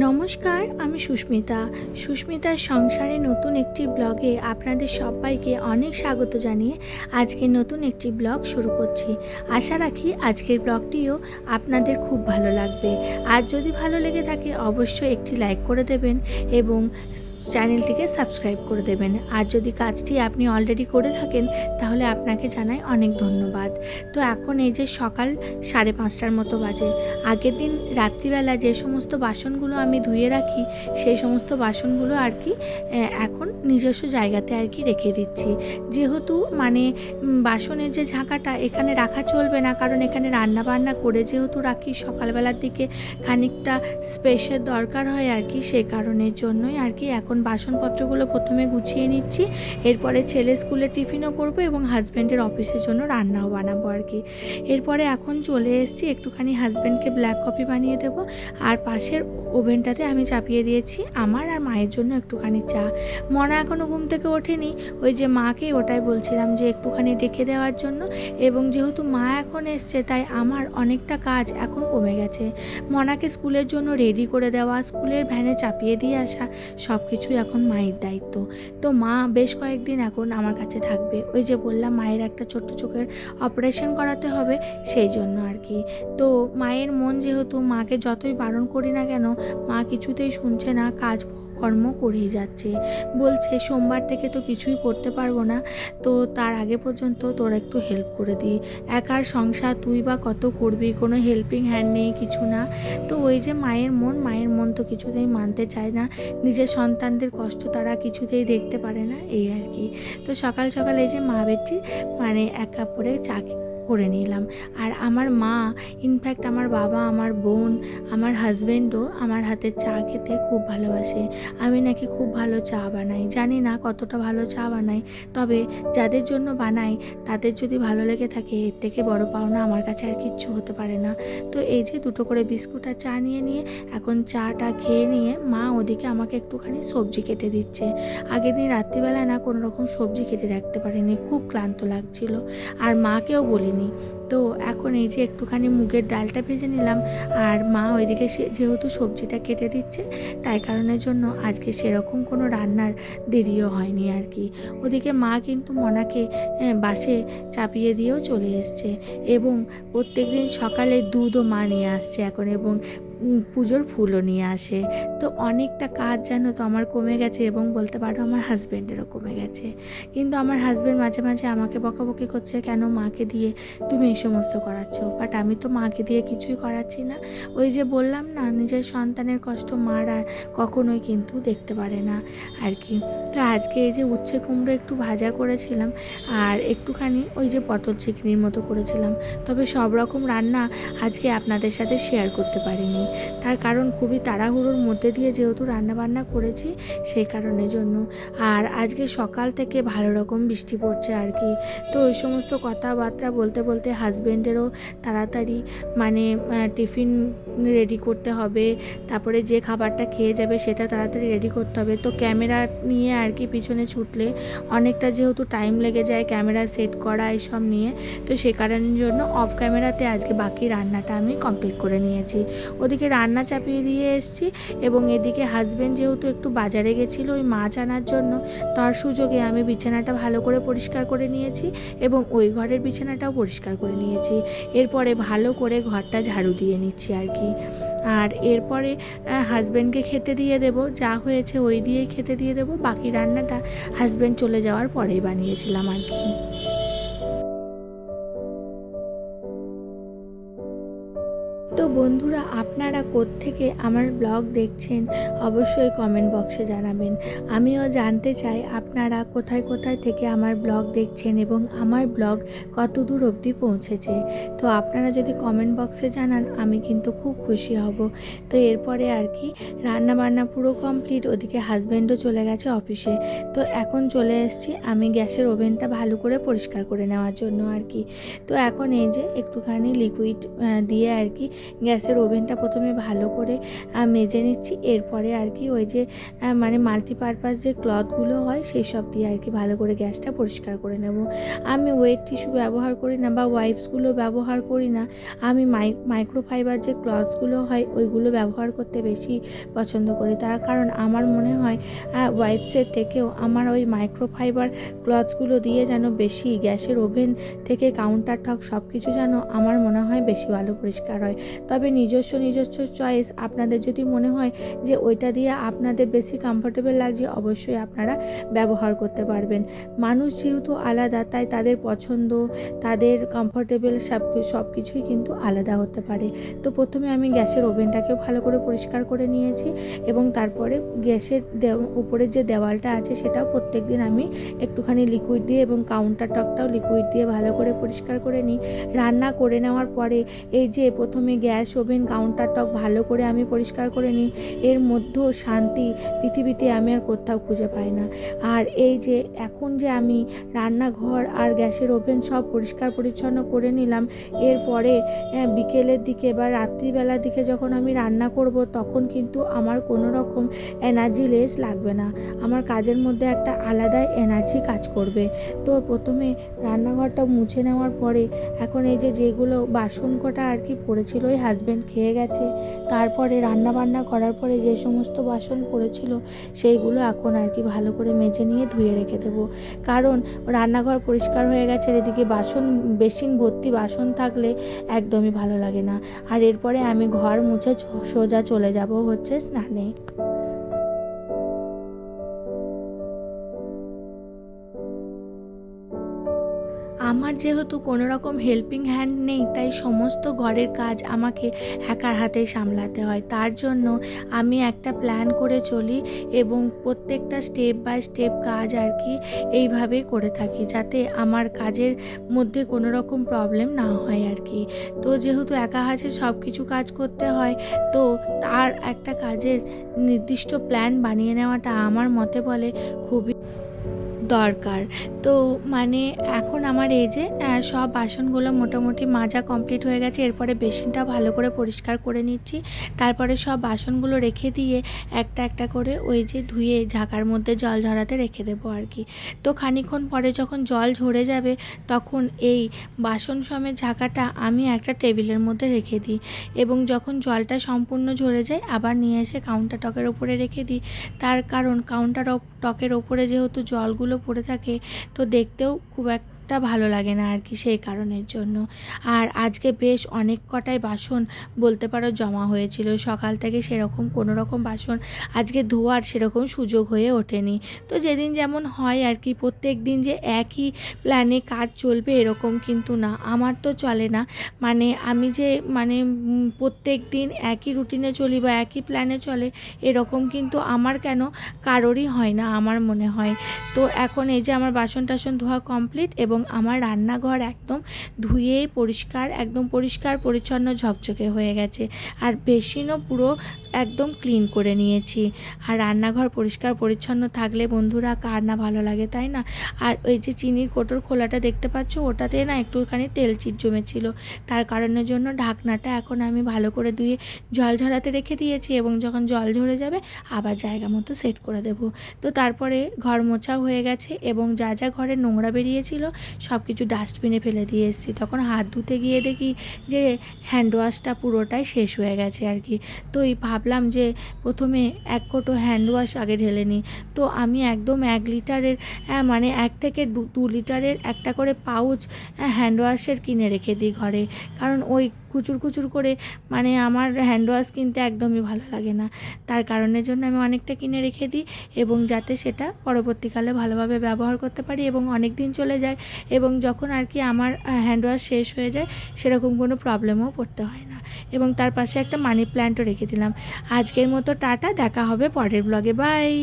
নমস্কার, আমি সুস্মিতার সংসারে নতুন একটি ব্লগে আপনাদের সবাইকে অনেক স্বাগত জানিয়ে আজকে নতুন একটি ব্লগ শুরু করছি। আশা রাখি আজকের ব্লগটিও আপনাদের খুব ভালো লাগবে। আর যদি ভালো লেগে থাকে অবশ্যই একটি লাইক করে দেবেন এবং চ্যানেলটিকে সাবস্ক্রাইব করে দেবেন। আর যদি কাজটি আপনি অলরেডি করে থাকেন তাহলে আপনাকে জানাই অনেক ধন্যবাদ। তো এখন এই যে সকাল 5:30টার মতো বাজে। আগের দিন রাত্রিবেলা যে সমস্ত বাসনগুলো আমি ধুয়ে রাখি সেই সমস্ত বাসনগুলো আর কি এখন নিজস্ব জায়গাতে আর কি রেখে দিচ্ছি। যেহেতু বাসনের যে ঝাঁকাটা এখানে রাখা চলবে না, কারণ এখানে রান্না বান্না করে যেহেতু রাখি সকালবেলার দিকে খানিকটা স্পেসের দরকার হয় আর কি, সেই কারণের জন্যই আর কি এখন বাসনপত্রগুলো প্রথমে গুছিয়ে নিচ্ছি। এরপরে ছেলে স্কুলে টিফিনও করব এবং হাজব্যান্ডের অফিসের জন্য রান্নাও বানাবো আর কি। এরপরে এখন চলে এসেছি, একটুখানি হাজব্যান্ডকে ব্ল্যাক কফি বানিয়ে দেবো। আর পাশের ওভেনটাতে আমি চাপিয়ে দিয়েছি আমার আর মায়ের জন্য একটুখানি চা। মনা এখনও ঘুম থেকে ওঠেনি, ওই যে মাকে ওটাই বলছিলাম যে একটুখানি ডেকে দেওয়ার জন্য। এবং যেহেতু মা এখন এসছে তাই আমার অনেকটা কাজ এখন কমে গেছে। মনাকে স্কুলের জন্য রেডি করে দেওয়া, স্কুলের ভ্যানে চাপিয়ে দিয়ে আসা, সব কিছুই এখন মায়ের দায়িত্ব। তো মা বেশ কয়েকদিন এখন আমার কাছে থাকবে। ওই যে বললাম মায়ের একটা ছোট্ট চোখের অপারেশন করাতে হবে, সেই জন্য আর কি। তো মায়ের মন যেহেতু, মাকে যতই বারণ করি না কেন মা কিছুতেই শুনছে না, কাজকর্ম করেই যাচ্ছে। বলছে সোমবার থেকে তো কিছুই করতে পারবো না, তো তার আগে পর্যন্ত তোরা একটু হেল্প করে দিই। একার সংসার তুই বা কত করবি, কোনো হেল্পিং হ্যান্ড নেই, কিছু না। তো ওই যে মায়ের মন তো কিছুতেই মানতে চায় না, নিজের সন্তানদের কষ্ট তারা কিছুতেই দেখতে পারে না, এই আর কি। তো সকাল সকাল এই যে মা বেটি এক কাপ করে চা করে নিলাম। আর আমার মা, ইনফ্যাক্ট আমার বাবা, আমার বোন, আমার হাজব্যান্ডও আমার হাতের চা খেতে খুব ভালোবাসে। আমি নাকি খুব ভালো চা বানাই, জানি না কতটা ভালো চা বানাই, তবে যাদের জন্য বানাই তাদের যদি ভালো লেগে থাকে এর থেকে বড় পাওনা আমার কাছে আর কিচ্ছু হতে পারে না। তো এই যে দুটো করে বিস্কুট আর চা নিয়ে এখন চাটা খেয়ে নিয়ে মা ওদিকে আমাকে একটুখানি সবজি কেটে দিচ্ছে। আগের দিন রাত্রিবেলা না কোনো রকম সবজি কেটে রাখতে পারিনি, খুব ক্লান্ত লাগছিল, আর মাকেও বলিনি। তো এখন এই যে একটুখানি মুগের ডালটা ভেজে নিলাম, আর মা ওইদিকে যেহেতু সবজিটা কেটে দিচ্ছে তাই কারণের জন্য আজকে সেরকম কোনো রান্নার দেরিও হয়নি আর কি। ওদিকে মা কিন্তু মনাকে বাসে চাপিয়ে দিয়েও চলে এসছে, এবং প্রত্যেক দিন সকালে দুধও মা নিয়ে আসছে এখন, এবং পুজোর ফুলও নিয়ে আসে। তো অনেকটা কাজ জানো তো আমার কমে গেছে, এবং বলতে পারো আমার হাজব্যান্ডেরও কমে গেছে। কিন্তু আমার হাজব্যান্ড মাঝে মাঝে আমাকে বকাবকি করছে, কেন মাকে দিয়ে তুমি এই সমস্ত করাচ্ছ, বাট আমি তো মাকে দিয়ে কিছুই করাচ্ছি না। ওই যে বললাম না, নিজের সন্তানের কষ্ট মারা কখনোই কিন্তু দেখতে পারে না আর কি। তো আজকে এই যে উচ্ছে কুমড়ো একটু ভাজা করেছিলাম, আর একটুখানি ওই যে পটল চিংড়ির মতো করেছিলাম। তবে সব রকম রান্না আজকে আপনাদের সাথে শেয়ার করতে পারিনি, তার কারণ খুবই তাড়াহুড়োর মধ্যে দিয়ে যেহেতু রান্নাবান্না করেছি সেই কারণের জন্য। আর আজকে সকাল থেকে ভালো রকম বৃষ্টি পড়ছে আর কি। তো ওই সমস্ত কথাবার্তা বলতে বলতে হাজব্যান্ডেরও তাড়াতাড়ি টিফিন রেডি করতে হবে, তারপরে যে খাবারটা খেয়ে যাবে সেটা তাড়াতাড়ি রেডি করতে হবে। তো ক্যামেরা নিয়ে আর কি পিছনে ছুটলে অনেকটা যেহেতু টাইম লেগে যায় ক্যামেরা সেট করা এইসব নিয়ে, তো সে কারণের জন্য অফ ক্যামেরাতে আজকে বাকি রান্নাটা আমি কমপ্লিট করে নিয়েছি। ওদিকে রান্না চাপিয়ে দিয়ে এসেছি, এবং এদিকে হাজব্যান্ড যেহেতু একটু বাজারে গেছিলো ওই মাছ আনার জন্য, তার সুযোগে আমি বিছানাটা ভালো করে পরিষ্কার করে নিয়েছি, এবং ওই ঘরের বিছানাটাও পরিষ্কার করে নিয়েছি। এরপরে ভালো করে ঘরটা ঝাড়ু দিয়ে নিচ্ছি আর কি। আর এরপরে হাজব্যান্ডকে খেতে দিয়ে দেব, যা হয়েছে ওই দিয়েই খেতে দিয়ে দেব। বাকি রান্নাটা হাজব্যান্ড চলে যাওয়ার পরেই বানিয়েছিলাম আর কি। তো বন্ধুরা, আপনারা কোত্থেকে আমার ব্লগ দেখছেন অবশ্যই কমেন্ট বক্সে জানাবেন। আমিও জানতে চাই আপনারা কোথায় কোথায় থেকে আমার ব্লগ দেখছেন এবং আমার ব্লগ কত দূর অবধি পৌঁছেছে। তো আপনারা যদি কমেন্ট বক্সে জানান আমি কিন্তু খুব খুশি হব। তো এরপরে আর কি রান্না বান্না পুরো কমপ্লিট, ওদিকে হাজব্যান্ডও চলে গেছে অফিসে। তো এখন চলে এসেছি আমি গ্যাসের ওভেনটা ভালো করে পরিষ্কার করে নেওয়ার জন্য আর কি। তো এখন এই যে একটুখানি লিকুইড দিয়ে আর কি গ্যাসের ওভেনটা প্রথমে ভালো করে মেজে নিচ্ছি। এরপরে আর কি ওই যে মানে মাল্টিপারপাস যে ক্লথগুলো হয় সেই সব দিয়ে আর কি ভালো করে গ্যাসটা পরিষ্কার করে নেব। আমি ওয়েট টিস্যু ব্যবহার করি না বা ওয়াইপসগুলো ব্যবহার করি না। আমি মাইক্রোফাইবার যে ক্লথসগুলো হয় ওইগুলো ব্যবহার করতে বেশি পছন্দ করি। তার কারণ আমার মনে হয় ওয়াইপসের থেকেও আমার ওই মাইক্রোফাইবার ক্লথসগুলো দিয়ে যেন বেশি গ্যাসের ওভেন থেকে কাউন্টার টপ সব কিছু যেন আমার মনে হয় বেশি ভালো পরিষ্কার হয়। তবে নিজস্ব চয়েস। আপনাদের যদি মনে হয় যে ওইটা দিয়ে আপনাদের বেশি কমফোর্টেবল লাগছে, অবশ্যই আপনারা ব্যবহার করতে পারবেন। মানুষ যেহেতু আলাদা, তাই তাদের পছন্দ, তাদের কমফোর্টেবল সব কিছুই কিন্তু আলাদা হতে পারে। তো প্রথমে আমি গ্যাসের ওভেনটাকেও ভালো করে পরিষ্কার করে নিয়েছি এবং তারপরে গ্যাসের উপরের যে দেওয়ালটা আছে সেটাও প্রত্যেক দিন আমি একটুখানি লিকুইড দিয়ে এবং কাউন্টার টপটাও লিকুইড দিয়ে ভালো করে পরিষ্কার করে নিই। রান্না করে নেওয়ার পরে এই যে প্রথমে গ্যাস ওভেন কাউন্টার টপ ভালো করে আমি পরিষ্কার করে নিই, এর মধ্যেও শান্তি পৃথিবীতে আমি আর কোথাও খুঁজে পাই না। আর এই যে এখন যে আমি রান্নাঘর আর গ্যাসের ওভেন সব পরিষ্কার পরিচ্ছন্ন করে নিলাম, এরপরে বিকেলের দিকে বা রাত্রিবেলার দিকে যখন আমি রান্না করব তখন কিন্তু আমার কোনো রকম এনার্জি লেস লাগবে না। আমার কাজের মধ্যে একটা আলাদাই এনার্জি কাজ করবে। তো প্রথমে রান্নাঘরটা মুছে নেওয়ার পরে এখন এই যেগুলো বাসন কটা আর কি পড়েছিল, ওই হাজব্যান্ড খেয়ে গেছে, তারপরে রান্না বান্না করার পরে যে সমস্ত বাসন পড়েছিল সেইগুলো এখন আর কি ভালো করে মেজে নিয়ে ধুয়ে রেখে দেবো। কারণ রান্নাঘর পরিষ্কার হয়ে গেছে, এদিকে বেসিন ভর্তি বাসন থাকলে একদমই ভালো লাগে না। আর এরপরে আমি ঘর মুছে সোজা চলে যাব হচ্ছে স্নানে। আমার যেহেতু কোনো রকম হেল্পিং হ্যান্ড নেই, তাই সমস্ত ঘরের কাজ আমাকে একার হাতেই সামলাতে হয়। তার জন্য আমি একটা প্ল্যান করে চলি এবং প্রত্যেকটা স্টেপ বাই স্টেপ কাজ আর কি এইভাবেই করে থাকি, যাতে আমার কাজের মধ্যে কোনো রকম প্রবলেম না হয় আর কি। তো যেহেতু একা হাতে সব কিছু কাজ করতে হয়, তো তার একটা কাজের নির্দিষ্ট প্ল্যান বানিয়ে নেওয়াটা আমার মতে বলে খুবই দরকার। তো মানে এখন আমার এই যে সব বাসনগুলো মোটামুটি মাজা কমপ্লিট হয়ে গেছে। এরপরে বেসিনটা ভালো করে পরিষ্কার করে নিচ্ছি। তারপরে সব বাসনগুলো রেখে দিয়ে একটা একটা করে ওই যে ধুয়ে ঝাঁকার মধ্যে জল ঝরাতে রেখে দেবো আর কি। তো খানিকক্ষণ পরে যখন জল ঝরে যাবে তখন এই বাসন সমেত ঝাঁকাটা আমি একটা টেবিলের মধ্যে রেখে দিই এবং যখন জলটা সম্পূর্ণ ঝরে যায় আবার নিয়ে এসে কাউন্টার টকের ওপরে রেখে দিই। তার কারণ কাউন্টার টকের ওপরে যেহেতু জলগুলো পড়ে থাকে, তো দেখতেও খুব একটা ভালো লাগে না আর কি, সেই কারণের জন্য। আর আজকে বেশ অনেক কটাই বাসন বলতে পারো জমা হয়েছিল। সকাল থেকে সেরকম কোনো রকম বাসন আজকে ধোয়ার সেরকম সুযোগ হয়ে ওঠেনি। তো যেদিন যেমন হয় আর কি, প্রত্যেক দিন যে একই প্ল্যানে কাজ চলবে এরকম কিন্তু না, আমার তো চলে না। মানে আমি যে প্রত্যেক দিন একই রুটিনে চলি বা একই প্ল্যানে চলে এরকম কিন্তু আমার কেন কারোরই হয় না আমার মনে হয়। তো এখন এই যে আমার বাসন টাসন ধোয়া কমপ্লিট এবং আমার রান্নাঘর একদম ধুয়ে পরিষ্কার, একদম পরিষ্কার পরিচ্ছন্ন ঝকঝকে হয়ে গেছে। আর বেসিনও পুরো একদম ক্লিন করে নিয়েছি। আর রান্নাঘর পরিষ্কার পরিচ্ছন্ন থাকলে বন্ধুরা কার না ভালো লাগে, তাই না? আর ওই যে চিনির কোটোর খোলাটা দেখতে পাচ্ছ, ওটাতে না একটুখানি তেল চিট জমেছিল, তার কারণের জন্য ঢাকনাটা এখন আমি ভালো করে ধুয়ে জল ঝরাতে রেখে দিয়েছি এবং যখন জল ঝরে যাবে আবার জায়গা মতো সেট করে দেব। তো তারপরে ঘর মোছাও হয়ে গেছে এবং যা যা ঘরে নোংরা বেরিয়েছিল সব কিছু ডাস্টবিনে ফেলে দিয়ে এসেছি। তখন হাত ধুতে গিয়ে দেখি যে হ্যান্ড ওয়াশটা পুরোটাই শেষ হয়ে গেছে আর কি। তো ভাবলাম যে প্রথমে 1 কোটো হ্যান্ড ওয়াশ আগে ঢেলে নিই। তো আমি একদম 1 লিটারের 1 থেকে 2 লিটারের একটা করে পাউচ হ্যান্ড ওয়াশের কিনে রেখে দিই ঘরে। কারণ ওই কুচুর করে আমার হ্যান্ড ওয়াশ কিনতে একদমই ভালো লাগে না। তার কারণের জন্য আমি অনেকটা কিনে রেখে দিই এবং যাতে সেটা পরবর্তীকালে ভালোভাবে ব্যবহার করতে পারি এবং অনেক দিন চলে যায় এবং যখন আর কি আমার হ্যান্ড ওয়াশ শেষ হয়ে যায় সেরকম কোনো প্রবলেমও পড়তে হয় না। এবং তার পাশে একটা মানি প্ল্যান্টও রেখে দিলাম। আজকের মতো টাটা, দেখা হবে পরের ব্লগে, বাই।